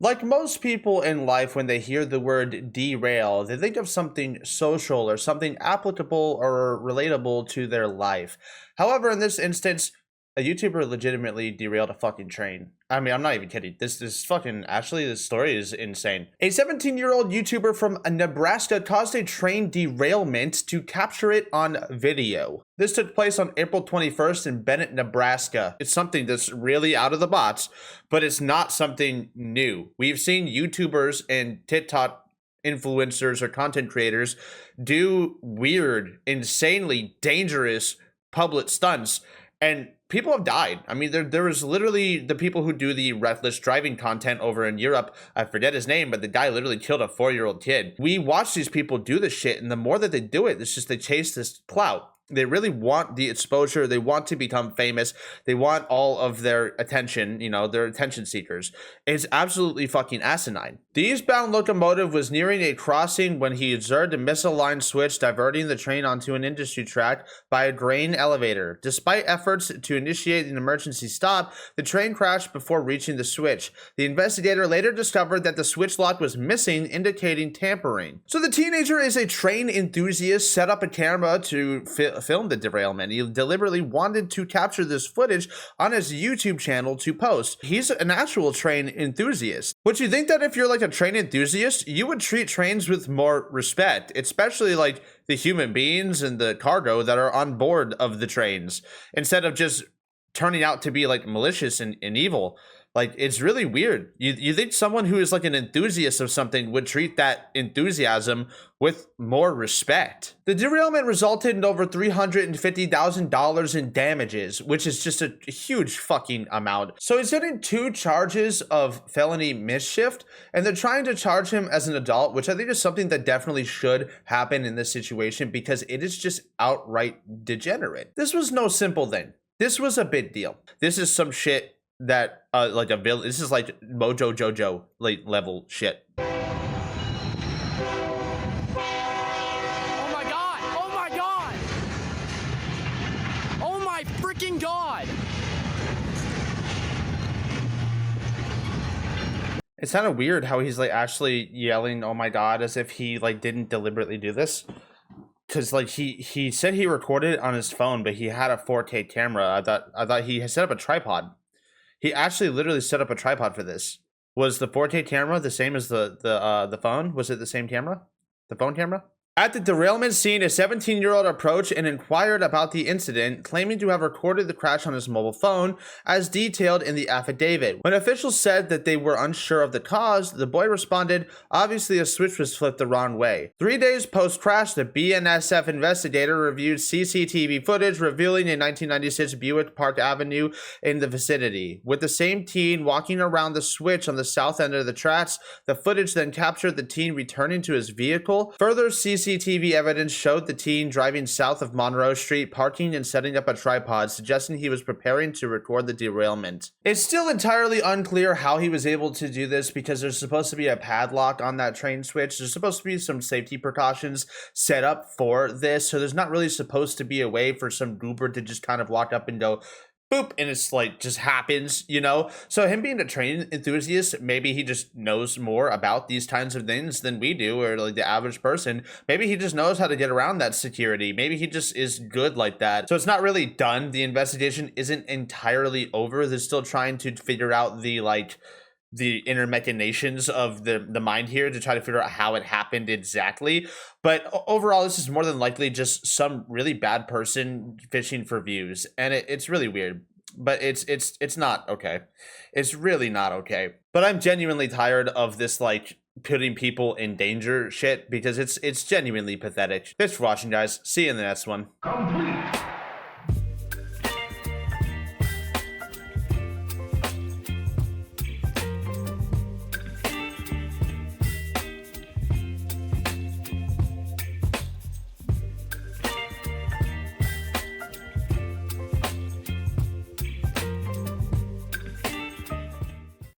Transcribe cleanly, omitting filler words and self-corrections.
Like most people in life, when they hear the word derail, they think of something social or something applicable or relatable to their life. However, in this instance, a YouTuber legitimately derailed a fucking train. I mean, I'm not even kidding. This fucking actually, this story is insane. A 17-year-old YouTuber from Nebraska caused a train derailment to capture it on video. This took place on April 21st in Bennett, Nebraska. It's something that's really out of the box, but it's not something new. We've seen YouTubers and TikTok influencers or content creators do weird, insanely dangerous public stunts, and people have died. I mean, there was literally the people who do the reckless driving content over in Europe. I forget his name, but the guy literally killed a 4-year-old kid. We watch these people do this shit, and the more that they do it, it's just they chase this clout. They really want the exposure. They want to become famous. They want all of their attention, you know, they're attention seekers. It's absolutely fucking asinine. The eastbound locomotive was nearing a crossing when he observed a misaligned switch diverting the train onto an industry track by a grain elevator. Despite efforts to initiate an emergency stop, the train crashed before reaching the switch. The investigator later discovered that the switch lock was missing, indicating tampering. So the teenager is a train enthusiast, set up a camera to film the derailment. He deliberately wanted to capture this footage on his YouTube channel to post. He's an actual train enthusiast. Would you think that if you're like a train enthusiast, you would treat trains with more respect, especially like the human beings and the cargo that are on board of the trains, instead of just turning out to be like malicious and evil? Like, it's really weird. You think someone who is like an enthusiast of something would treat that enthusiasm with more respect. The derailment resulted in over $350,000 in damages, which is just a huge fucking amount. So he's getting 2 charges of felony mischief, and they're trying to charge him as an adult, which I think is something that definitely should happen in this situation because it is just outright degenerate. This was no simple thing. This was a big deal. This is some shit that like a villain. This is like Mojo Jojo like level shit. Oh my god! Oh my god! Oh my freaking god! It's kind of weird how he's like actually yelling "oh my god" as if he like didn't deliberately do this. Because like he said he recorded it on his phone, but he had a 4K camera. I thought he had set up a tripod. He actually literally set up a tripod for this. Was the 4K camera the same as the phone? Was it the same camera? The phone camera? At the derailment scene, a 17-year-old approached and inquired about the incident, claiming to have recorded the crash on his mobile phone, as detailed in the affidavit. When officials said that they were unsure of the cause, the boy responded, "Obviously a switch was flipped the wrong way." 3 days post-crash, the BNSF investigator reviewed CCTV footage revealing a 1996 Buick Park Avenue in the vicinity. With the same teen walking around the switch on the south end of the tracks, the footage then captured the teen returning to his vehicle. Further CCTV evidence showed the teen driving south of Monroe Street, parking and setting up a tripod, suggesting he was preparing to record the derailment. It's still entirely unclear how he was able to do this because there's supposed to be a padlock on that train switch. There's supposed to be some safety precautions set up for this, so there's not really supposed to be a way for some goober to just kind of walk up and go boop, and it's like just happens, you know? So him being a train enthusiast, maybe he just knows more about these kinds of things than we do, or like the average person. Maybe he just knows how to get around that security. Maybe he just is good like that. So it's not really done. The investigation isn't entirely over. They're still trying to figure out the inner machinations of the mind here to try to figure out how it happened exactly. But overall, this is more than likely just some really bad person fishing for views, and it's really weird. But it's not okay. It's really not okay. But I'm genuinely tired of this like putting people in danger shit because it's genuinely pathetic. Thanks for watching, guys. See you in the next one. Complete.